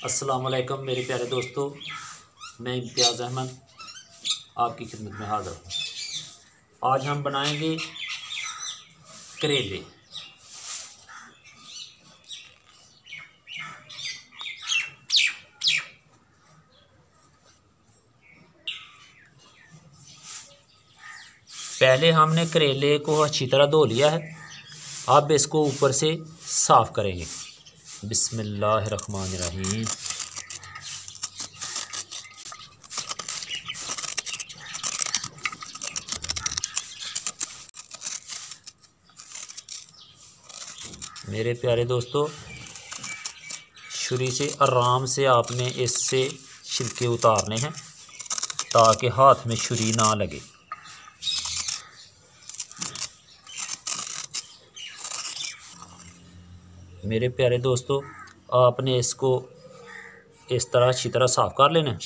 अस्सलामुअलैकुम मेरे प्यारे दोस्तों, मैं इम्तियाज़ अहमद आपकी खिदमत में हाज़िर हूँ। आज हम बनाएंगे करेले। पहले हमने करेले को अच्छी तरह धो लिया है। अब इसको ऊपर से साफ़ करेंगे। बिस्मिल्लाहिर्रहमानिर्रहीम। मेरे प्यारे दोस्तों, छुरी से आराम से आपने इससे छिलके उतारने हैं ताकि हाथ में छुरी ना लगे। मेरे प्यारे दोस्तों, आपने इसको इस तरह अच्छी तरह साफ़ कर लेना है।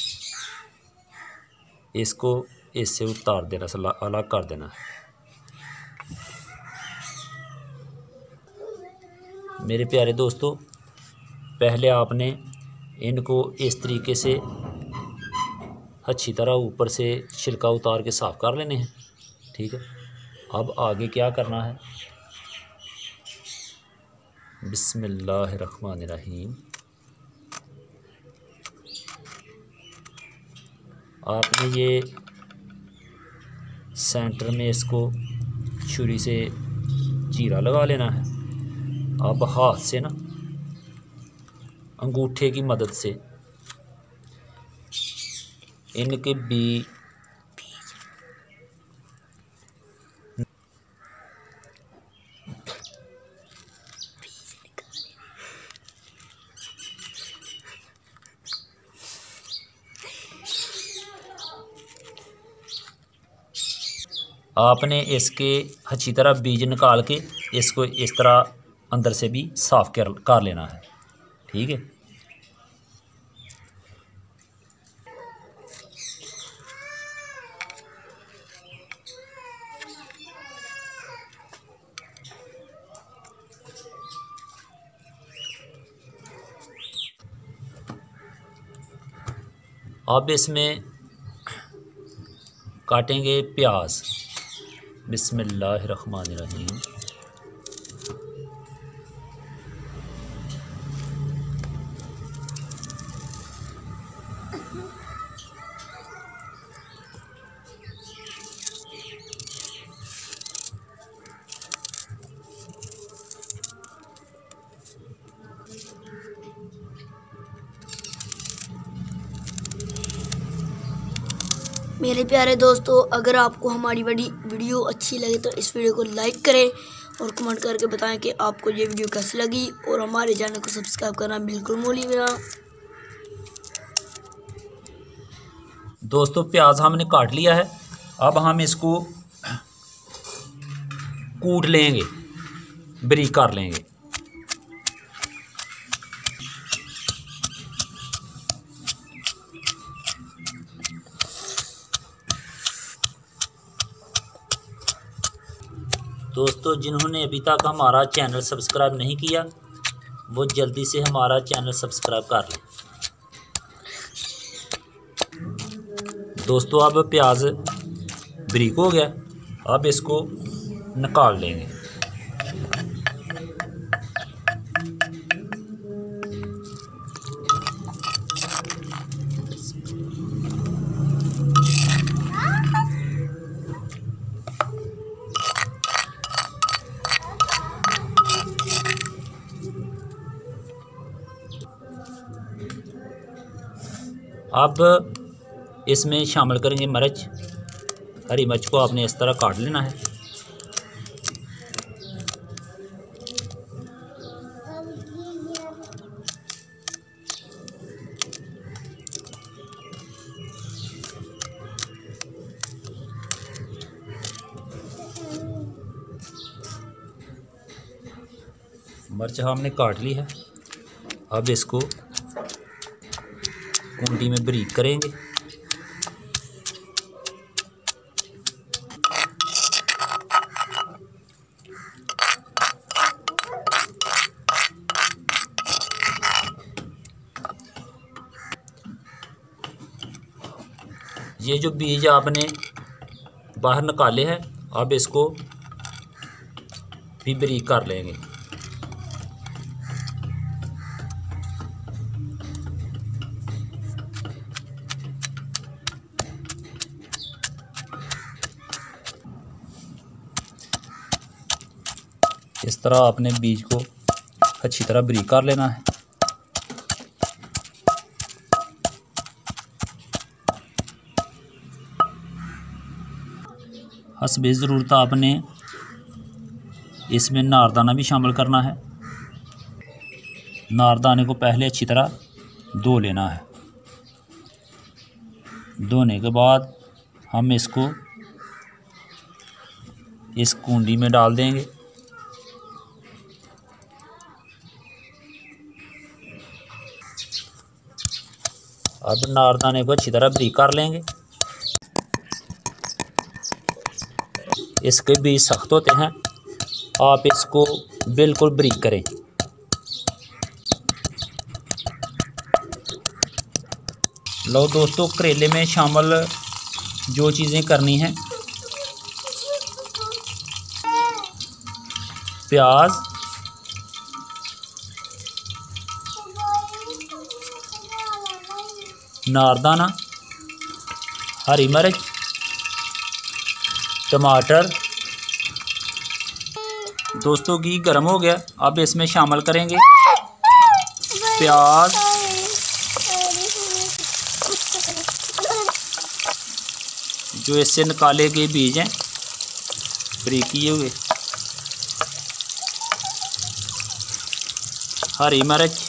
इसको इससे उतार देना, अलग कर देना है। मेरे प्यारे दोस्तों, पहले आपने इनको इस तरीके से अच्छी तरह ऊपर से छिलका उतार के साफ़ कर लेने हैं। ठीक है, अब आगे क्या करना है। बिस्मिल्लाहिर्रहमानिर्रहीम। आपने ये सेंटर में इसको छुरी से चीरा लगा लेना है। अब हाथ से ना अंगूठे की मदद से इनके बीज आपने इसके अच्छी तरह बीज निकाल के इसको इस तरह अंदर से भी साफ़ कर लेना है। ठीक है, अब इसमें काटेंगे प्याज। बिस्मिल्लाहिर्रहमानिर्रहीम। मेरे प्यारे दोस्तों, अगर आपको हमारी बड़ी वीडियो अच्छी लगे तो इस वीडियो को लाइक करें और कमेंट करके बताएं कि आपको ये वीडियो कैसी लगी, और हमारे चैनल को सब्सक्राइब करना बिल्कुल मत भूलिएगा। दोस्तों, प्याज हमने काट लिया है। अब हम इसको कूट लेंगे, बारीक कर लेंगे। दोस्तों, जिन्होंने अभी तक हमारा चैनल सब्सक्राइब नहीं किया वो जल्दी से हमारा चैनल सब्सक्राइब कर लें। दोस्तों, अब प्याज बारीक हो गया। अब इसको निकाल लेंगे। अब इसमें शामिल करेंगे मिर्च। हरी मिर्च को आपने इस तरह काट लेना है। मिर्च हमने काट ली है। अब इसको कुंडी में बारीक करेंगे। ये जो बीज आपने बाहर निकाले हैं, अब इसको भी बारीक कर लेंगे। इस तरह आपने बीज को अच्छी तरह बारीक कर लेना है। हस्बे ज़रूरत आपने इसमें नारदाना भी शामिल करना है। नारदाने को पहले अच्छी तरह धो लेना है। धोने के बाद हम इसको इस कुंडी में डाल देंगे। अब नारदाने को अच्छी तरह बारीक कर लेंगे। इसके बीज सख्त होते हैं, आप इसको बिल्कुल बारीक करें। लो दोस्तों, करेले में शामिल जो चीज़ें करनी हैं, प्याज, नारदाना, हरी मिर्च, टमाटर। दोस्तों घी गर्म हो गया, अब इसमें शामिल करेंगे प्याज, जो इससे निकाले गए बीज हैं बारीक किए हुए, हरी मिर्च,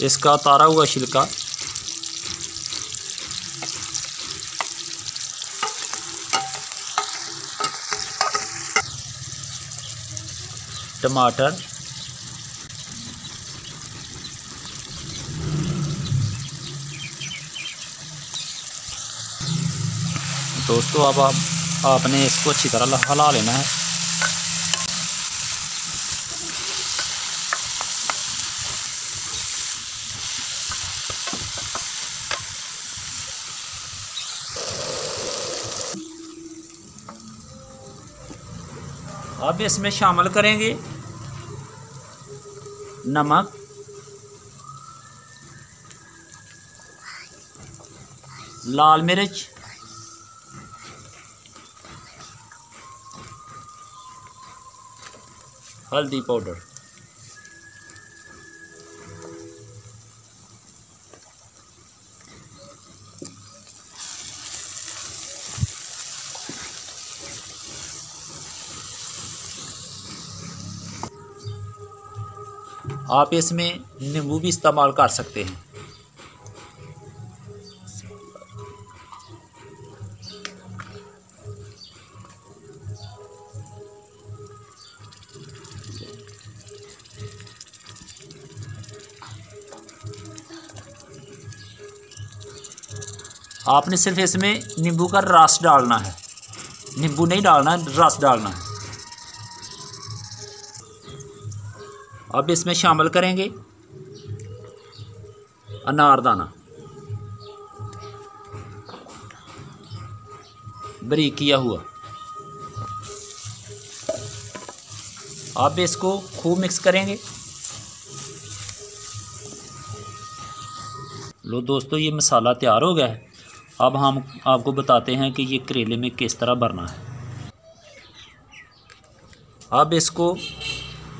इसका उतारा हुआ छिलका, टमाटर, दोस्तों अब आपने इसको अच्छी तरह हिला लेना है। अब इसमें शामिल करेंगे नमक, लाल मिर्च, हल्दी पाउडर, आप इसमें नींबू भी इस्तेमाल कर सकते हैं। आपने सिर्फ इसमें नींबू का रस डालना है, नींबू नहीं डालना, रस डालना है। अब इसमें शामिल करेंगे अनारदाना, बारीक किया हुआ। अब इसको खूब मिक्स करेंगे। लो दोस्तों, ये मसाला तैयार हो गया है। अब हम आपको बताते हैं कि ये करेले में किस तरह भरना है। अब इसको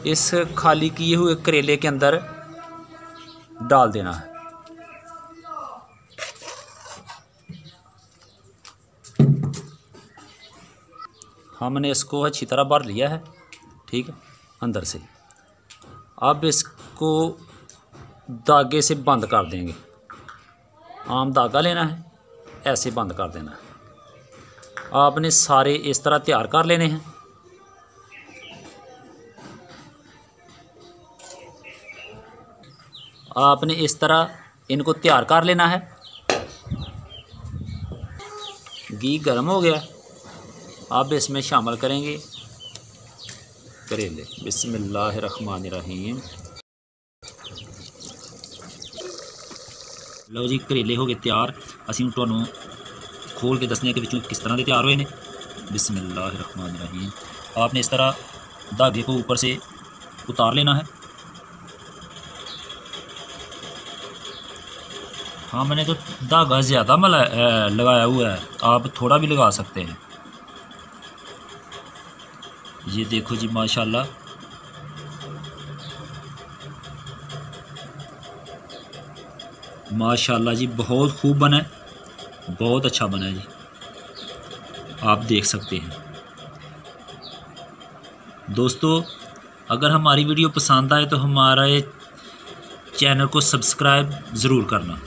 इस खाली किए हुए करेले के अंदर डाल देना है। हमने इसको अच्छी तरह भर लिया है, ठीक है, अंदर से। अब इसको धागे से बंद कर देंगे। आम धागा लेना है, ऐसे बंद कर देना है। आपने सारे इस तरह तैयार कर लेने हैं। आपने इस तरह इनको तैयार कर लेना है। घी गर्म हो गया, अब इसमें शामिल करेंगे करेले। बिस्मिल्लाहिर्रहमानिर्रहीम। लो जी करेले हो गए तैयार। असीं तुहानूं खोल के दसने के विचों किस तरह के तैयार हुए ने। बिस्मिल्लाहिर्रहमानिर्रहीम। आपने इस तरह धागे को ऊपर से उतार लेना है। हाँ मैंने तो धागा ज़्यादा लगाया हुआ है, आप थोड़ा भी लगा सकते हैं। ये देखो जी माशाल्लाह माशाल्लाह जी, बहुत खूब बना है, बहुत अच्छा बना है जी, आप देख सकते हैं। दोस्तों अगर हमारी वीडियो पसंद आए तो हमारे चैनल को सब्सक्राइब ज़रूर करना।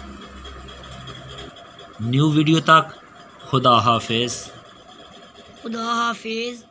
न्यू वीडियो तक खुदा हाफिज़। खुदा हाफिज़।